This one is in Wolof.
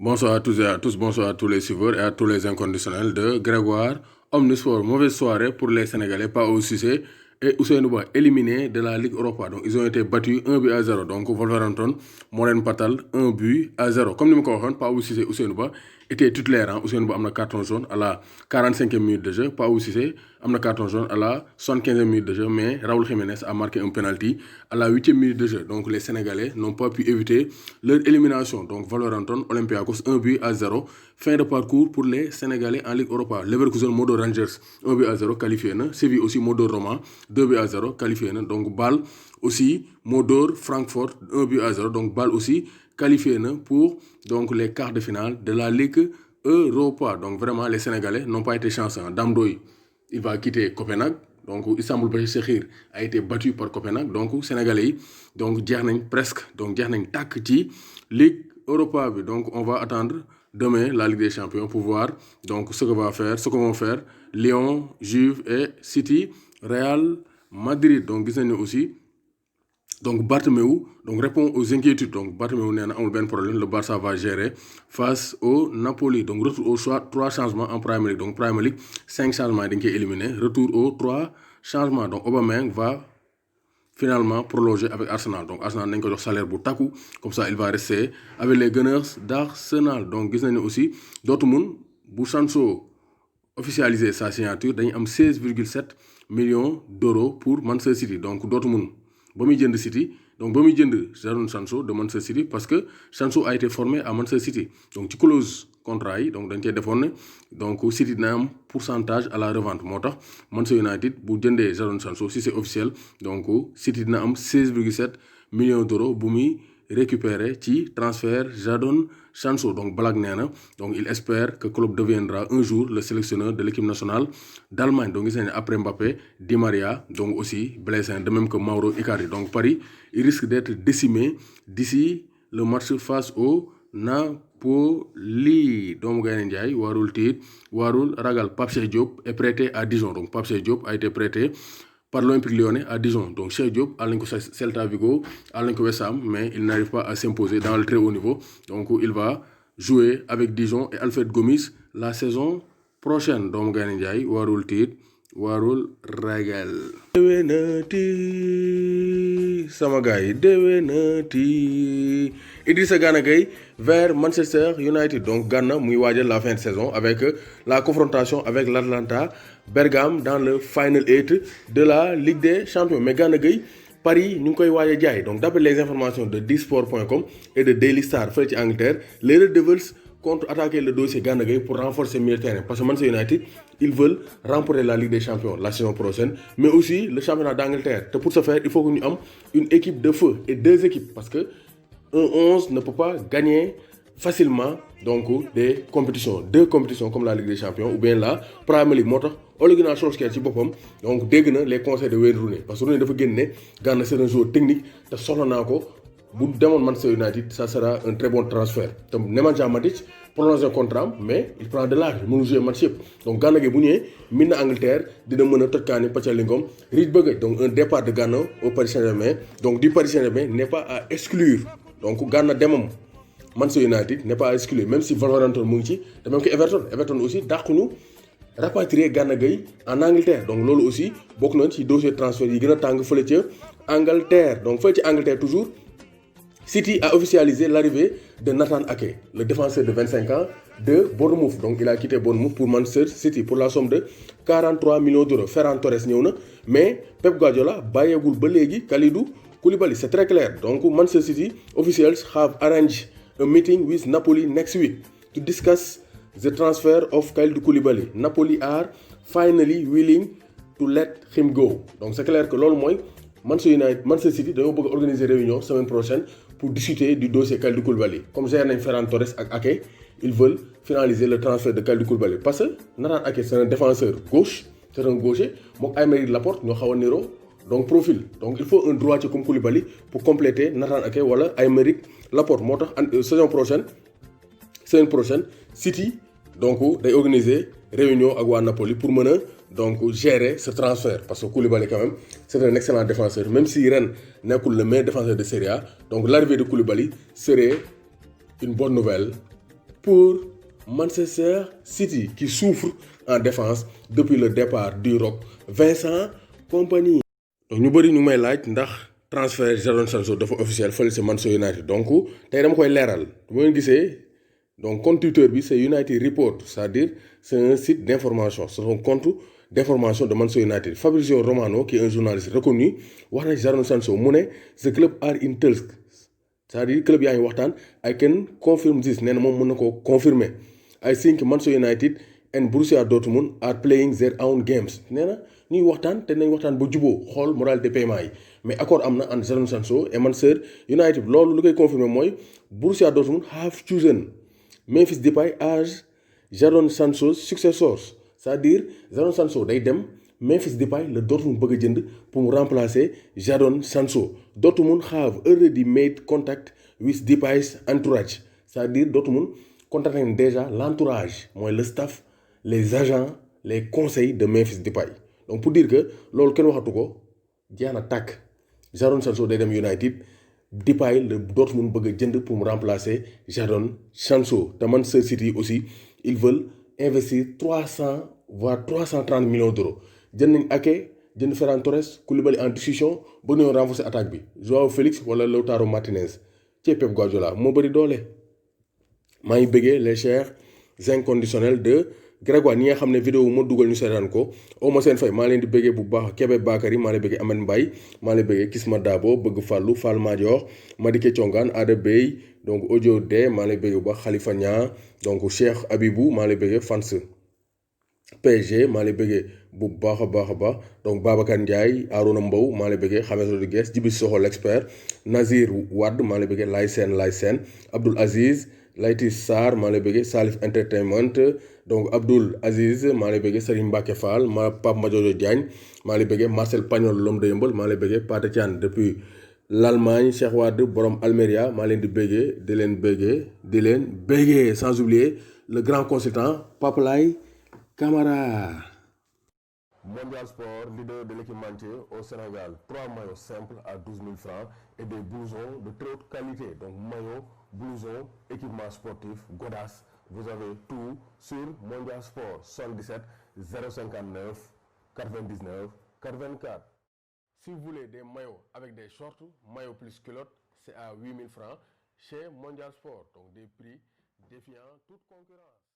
Bonsoir à tous et à tous, bonsoir à tous les suiveurs et à tous les inconditionnels de Grégoire Omnisport. Mauvaise soirée pour les Sénégalais, pas au Cissé et Ousseynou Ba éliminés de la Ligue Europa. Donc ils ont été battus 1-0. Donc Wolverhampton, Moren Patal 1-0. Comme nous l'avons dit, pas au Cissé, Ousseynou Ba était titulaire. Hein. Ousseynou Ba a un carton jaune à la 45e minute de jeu. Pas au Cissé, a un carton jaune à la 75e minute de jeu. Mais Raúl Jiménez a marqué un penalty à la 8e minute de jeu. Donc les Sénégalais n'ont pas pu éviter leur élimination. Donc Wolverhampton, Olympiakos 1-0. Fin de parcours pour les Sénégalais en Ligue Europa. Leverkusen, Modo Rangers 1-0 qualifié. Séville aussi, Modo Roma 2-0 qualifié. Donc Bâle aussi, Modo Francfort 1-0. Donc Bâle aussi qualifié pour donc, les quarts de finale de la Ligue Europa. Donc vraiment, les Sénégalais n'ont pas été chanceux. Damdoy, il va quitter Copenhague. Donc Istanbul Başakşehir a été battu par Copenhague. Donc Sénégalais, donc presque, donc tak ci Ligue Europa. Donc on va attendre demain la Ligue des Champions pour voir donc ce que vont faire Lyon, Juve et City, Real Madrid. Donc gis nañu aussi donc Bartomeu donc répond aux inquiétudes. Donc Bartomeu n'a pas de problème, le Barça va gérer face au Napoli. Donc retour aux 3 changements en Premier League. Donc Premier League 5 changements donc éliminés. Retour aux 3 changements. Donc Aubameyang va finalement prolonger avec Arsenal. Donc Arsenal n'a pas de salaire pour Taku. Comme ça, il va rester avec les Gunners d'Arsenal. Donc gis nañu aussi Dortmund bu Sancho officialiser sa signature dañu am 16,7 millions d'euros pour Manchester City. Donc Dortmund ba muy jënd City donc ba muy jënd Jadon Sancho de Manchester City parce que Sancho a été formé à Manchester City. Donc ci clause contrat yi donc dañ cee defoon ne donc City dina am pourcentage à la revente moo tax Manchester United bu jëndee Jadon Sancho si c'est officiel donc City dina am 16,7 millions d'euros bu muy récupérer ci transfert Jadon Sancho. Donc Ballack nee na donc il espère que le club deviendra un jour le sélectionneur de l'équipe nationale d'Allemagne. Donc gis nañu après Mbappé, Di Maria donc aussi blessé, de même que Mauro Icardi. Donc Paris il risque d'être décimé d'ici le match face au Napoli. Donc Gaynde Ndiaye warul tiit warul ragal. Pape Cheikh Diop est prêté à Dijon. Donc Pape Cheikh Diop a été prêté par l'Olympique Lyonnais à Dijon. Donc Cheikh Diop à Celta Vigo, à West Ham, mais il n'arrive pas à s'imposer dans le très haut niveau. Donc il va jouer avec Dijon et Alfred Gomis la saison prochaine. Donc Gaynde Ndiaye warul tiit warul ragal. Déwénati sama gars yi déwénati. Idrissa Gana Gueye vers Manchester United. Donc Gana muy waajal la fin de saison avec la confrontation avec l'Atlanta Bergame dans le Final 8 de la Ligue des Champions. Mais Gana Gueye Paris ñu ngi koy waaj a jaay. Donc d'après les informations de disport.com et de Daily Star fële ci Angleterre, les Red Devils comptent attaquer le dossier Gana Gueye pour renforcer milieu de terrain. Parce que Manchester United, ils veulent remporter la Ligue des Champions la saison prochaine, mais aussi le championnat d'Angleterre. Et pour ce faire, il faut que nous ayons une équipe de feu et 2 équipes. Parce que un 11 ne peut pas gagner facilement donc des compétitions. 2 compétitions comme la Ligue des Champions ou bien la Premier League. Moo tax Ole Gunnar Solskjaer ci boppam donc dégg na les conseils de Wayne Rooney. Parce que Rooney dafa génn ne Gana c'est un joueur technique te soxla naa ko bu demoon Manchester United ça sera un très bon transfert. te Nemanja Matic prolongé contrat mais il prend de l'âge mënu jouer match yëpp. Donc Gana Gueye bu ñëwee min na Angleterre dina mën a toj kaani pàccalingom Rich bëgg. Donc un départ de Gana au Paris Saint-Germain donc du Paris Saint-Germain n'est pas à exclure. Donc Gana demam Manchester United n'est pas à exclure même si Wolverhampton mu ngi ci te même que Everton aussi dàquñu rapatrier Gana Gueye en Angleterre. Donc loolu aussi bokk na ci dossier transfert yi gën a tàng fële ca Angleterre. Donc fële ci Angleterre toujours City a officialisé l'arrivée de Nathan Ake, le défenseur de 25 ans de Bournemouth. Donc il a quitté Bournemouth pour Manchester City pour la somme de 43 millions d'euros. Ferran Torres ñëw na mais Pep Guardiola bàyyeegul ba léegi Kalidou Koulibaly. C'est très clair. Donc Manchester City officials have arranged a meeting with Napoli next week to discuss the transfer of Kalidou Koulibaly. Napoli are finally willing to let him go. Donc c'est clair que loolu mooy Manchester City dañoo bëgg organiser réunion semaine prochaine pour discuter du dossier Kalidou Koulibaly. Comme gère nañ Ferran Torres ak Ake, ils veulent finaliser le transfert de Kalidou Koulibaly. Parce que Nathan Ake c'est un défenseur gauche, c'est un gaucher, moom Aymeric Laporte ñoo xaw a niroo donc profil. Donc il faut un droitier comme Koulibaly pour compléter Nathan Ake wala Aymeric Laporte. Moo tax semaine prochaine City donc day organiser réunion ak waa Napoli pour mën a donc gérer ce transfert. Parce que Koulibaly quand même c'est un excellent défenseur même si ren nekkul le meilleur défenseur de Serie A. Donc l'arrivée de Koulibaly serait une bonne nouvelle pour Manchester City qui souffre en défense depuis le départ du Rock Vincent Kompany. donc ñu bëri ñu may laaj ndax transfert Jadon Sancho dafa officiel fële si Manchester United donc tey dama koy leeral bu ngeen gisee donc compte Twitter bi c'est United Report c'est-à-dire c'est un site d'information c'est un compte d'information de Manchester United. Fabrizio Romano qui est un journaliste reconnu wax na Jadon Sancho mu ne the club are in talks c'est-à-dire club yaa ngi waxtaan I can confirm this nee na moom mën na ko confirmer. I think Manchester United and Borussia Dortmund are playing their own games nee na ñuy waxtaan te nañ waxtaan ba juboo xool modalité paiement yi mais accord am na entre Jadon Sancho et Manchester United loolu lu koy confirmer mooy Borussia Dortmund have chosen Memphis Depay as Jadon Sancho's successor c'est-à-dire Jadon Sancho day dem Memphis Depay la Dortmund bëgg a jënd pour mu remplacer Jadon Sancho. Dortmund have already made contact with Depay's entourage c'est-à-dire Dortmund contacté nañ déjà l'entourage mooy le staff les agents les conseils de Memphis Depay donc pour dire que loolu kenn waxatu ko jeex na tàkk Jadon Sancho day dem United Depay le Dortmund bëgg a jënd pour mu remplacer Jadon Sancho te Manchester City aussi ils veulent investir 300 voire 330 millions d'euros jënd nañ Ake jënd Ferran Torres Koulibaly en discussion ba ñëw renforcer attaque bi Joao Félix wala Lautaro Martinez ci Pep Guardiola moo bëri doole. maa ngi bëggee les chers inconditionnels de Grégoire ñi nga xam ne vidéo ma dugal ñu seetaan ko au ma seen fay maa leen di bëggee bu baax Kébé Bakary maa leen bëggee Amane Mbaye maa leen bëggee Kisma Dabo bëgg Fallou Fall Madior Madike Thiongan Ada Bey donc Audio D maa leen bëggee bu baax Khalifa Nia donc Cheikh Abibou maa leen bëggee fans PSG maa leen bëggee bu baax a baax donc Babacar Ndiaye Arouna Mbow maa leen bëggee James Rodriguez Djibi Soxo l'expert Nazir Wade maa leen bëggee Lay Sène Abdoul Aziz Layti Sarr maa lay bëggee Salif Entertainment donc Abdoul Aziz maa lay bëggee Serigne Mbacke Fall Pape Madiodio Diagne maa lay bëggee Marcel Pagnol l'homme de Yeumbeul maa lay bëggee Pate Thian depuis l'Allemagne Cheikh Wade borom Almeria maa leen di bëggee sans oublier le grand consultant Pape Lay Camara. Mondial Sport, leader de l'équipementier au Sénégal. 3 maillots simples à 12 000 francs et des blousons de très haute qualité. Donc maillots, blousons, équipements sportifs, godasses. Vous avez tout sur Mondial Sport 77 059 99 84. Si vous voulez des maillots avec des shorts, maillots plus culottes, c'est à 8 000 francs chez Mondial Sport. Donc des prix défiant toute concurrence.